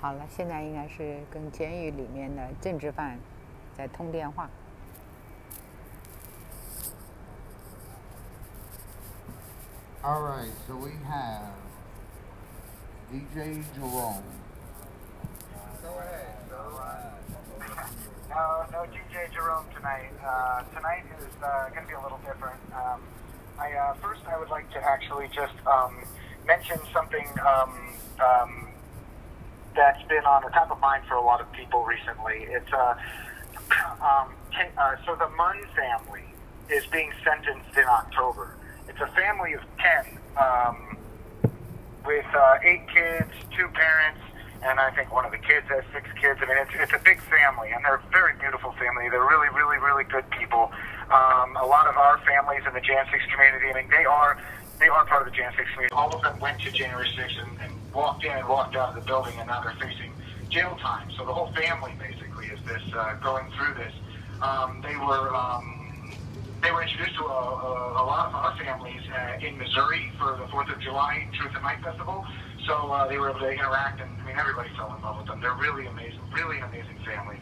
好了，现在应该是跟监狱里面的政治犯在通电话。All right, so we have DJ Jerome. Go ahead. No DJ Jerome tonight. Tonight is going to be a little different. First, I would like to actually just mention something that's been on the top of mind for a lot of people recently. It's so the Munn family is being sentenced in October. It's a family of 10 with 8 kids, 2 parents, and I think one of the kids has 6 kids. I mean, it's a big family, and they're a very beautiful family. They're really, really, really good people. A lot of our families in the Jan 6 community, I mean, they are part of the Jan 6 community. All of them went to January 6th and walked in and walked out of the building, and now they're facing jail time. So the whole family basically is this going through this. They were introduced to a lot of our families in Missouri for the 4th of July Truth and Light Festival. So they were able to interact, and I mean, everybody fell in love with them. They're really amazing, really an amazing family.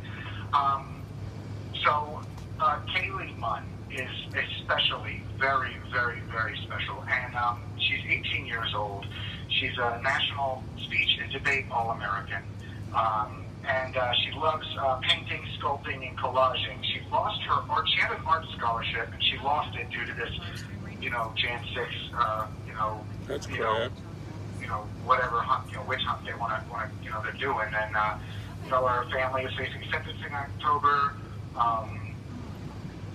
Kaylee Munn is especially very, very, very special, and she's 18 years old. She's a National Speech and Debate All-American. And she loves painting, sculpting, and collaging. She lost her art. She had an art scholarship, and she lost it due to this, Jan 6, That's correct. Whatever witch hunt they want to, they're doing. And our family is facing sentencing in October.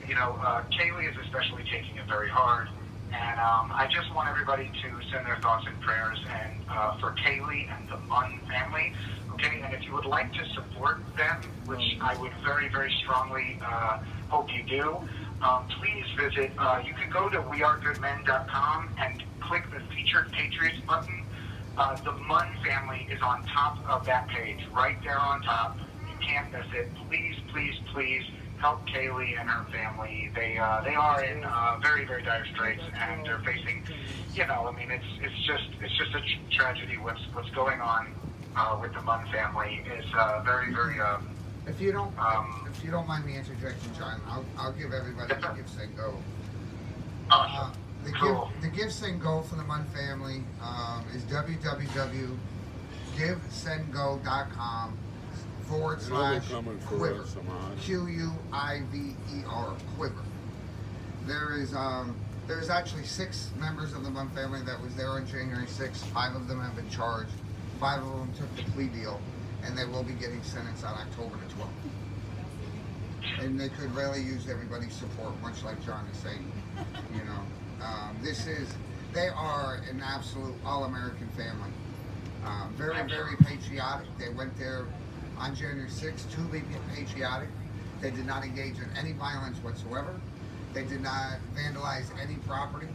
Kaylee is especially taking it very hard. And I just want everybody to send their thoughts and prayers and for Kaylee and the Munn family. Okay, and if you would like to support them, which I would very, very strongly hope you do, please visit. You can go to wearegoodmen.com and click the Featured Patriots button. The Munn family is on top of that page, right there on top. You can't miss it. Please, please, please help Kaylee and her family. They are in very, very dire straits, and they're facing, it's just a tragedy. What's going on with the Munn family is very, very. If you don't mind me interjecting, John, I'll give everybody the gifts and go. Awesome. The gifts and go for the Munn family is www.givesendgo.com/quiver. QUIVER, quiver. There's actually 6 members of the Munn family that was there on January 6th. 5 of them have been charged. 5 of them took the plea deal, and they will be getting sentenced on October the 12th. And they could really use everybody's support, much like John is saying. They are an absolute all-American family. Very, very patriotic. They went there on January 6th to be patriotic. They did not engage in any violence whatsoever. They did not vandalize any property.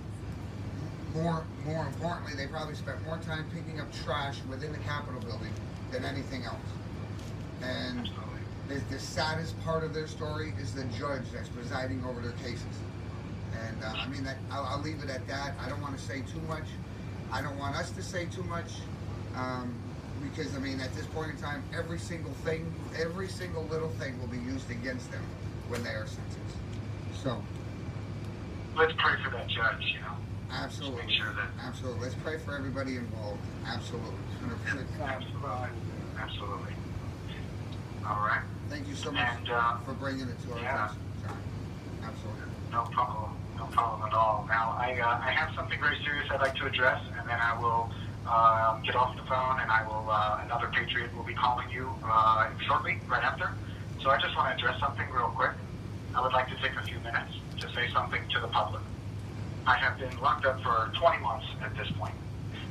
More importantly, they probably spent more time picking up trash within the Capitol building than anything else. And the saddest part of their story is the judge that's presiding over their cases. And I'll leave it at that. I don't want to say too much. I don't want us to say too much. Because at this point in time, every single little thing will be used against them when they are sentenced. So let's pray for that judge, Absolutely. Make sure that. Absolutely. Let's pray for everybody involved. Absolutely. 100%. Absolutely. All right. Thank you so much for bringing it to our attention, John. Absolutely. No problem. No problem at all. Now, I have something very serious I'd like to address, and then I will get off the phone, and I will another Patriot will be calling you shortly, right after. So I just want to address something real quick. I would like to take a few minutes to say something to the public. I have been locked up for 20 months at this point.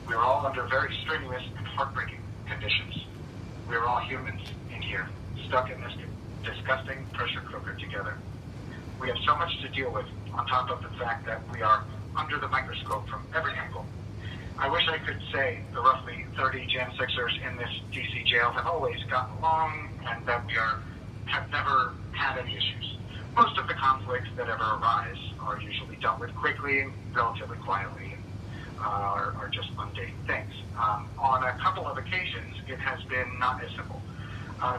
We are all under very strenuous and heartbreaking conditions. We are all humans in here, stuck in this disgusting pressure cooker together. We have so much to deal with, on top of the fact that we are under the microscope from every angle. I wish I could say the roughly 30 Jan 6ers in this DC jail have always gotten along and that we have never had any issues. Most of the conflicts that ever arise are usually dealt with quickly and relatively quietly. are just mundane things. On a couple of occasions, it has been not as simple.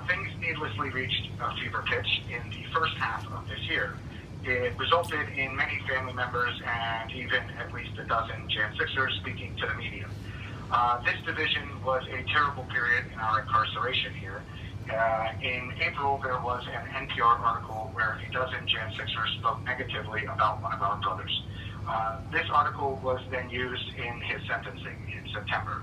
Things needlessly reached a fever pitch in the first half of this year. It resulted in many family members and even at least a dozen Jan 6ers speaking to the media. This division was a terrible period in our incarceration here. In April, there was an NPR article where a dozen Jan 6ers spoke negatively about one of our brothers. This article was then used in his sentencing in September.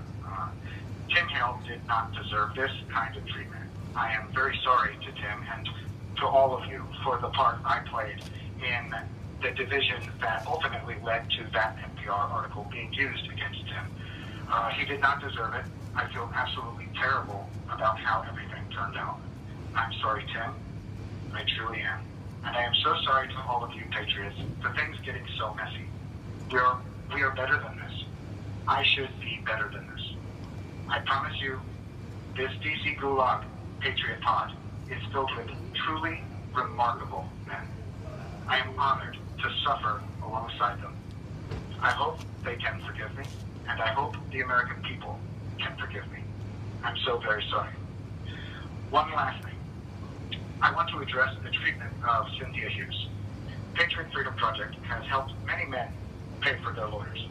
Tim Hale did not deserve this kind of treatment. I am very sorry to Tim and to all of you for the part I played in the division that ultimately led to that NPR article being used against him. He did not deserve it. I feel absolutely terrible about how everything turned out. I'm sorry, Tim. I truly am. And I am so sorry to all of you patriots for things getting so messy. We are better than this. I should be better than this. I promise you, this DC Gulag Patriot Pod is filled with truly remarkable men. I am honored to suffer alongside them. I hope they can forgive me, and I hope the American people can forgive me. I'm so very sorry. One last thing. I want to address the treatment of Cynthia Hughes. Patriot Freedom Project has helped many men pay for their lawyers.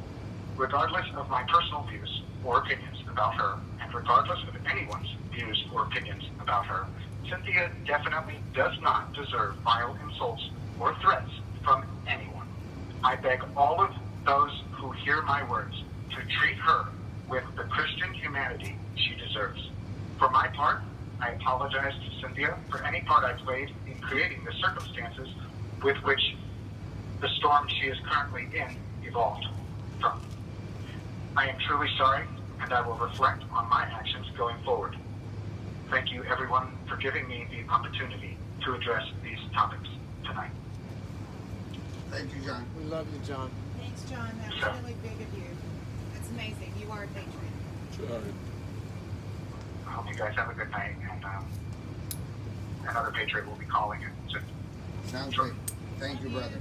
Regardless of my personal views or opinions about her, and regardless of anyone's views or opinions about her, Cynthia definitely does not deserve vile insults or threats from anyone. I beg all of those who hear my words to treat her with the Christian humanity she deserves. For my part, I apologize to Cynthia for any part I played in creating the circumstances with which the storm she is currently in evolved from. I am truly sorry, and I will reflect on my actions going forward. Thank you, everyone, for giving me the opportunity to address these topics tonight. Thank you, John. We love you, John. Thanks, John. That was really big of you. That's amazing. You are a patriot. John. I hope you guys have a good night, and another patriot will be calling it soon. Sounds great. Thank you, brother.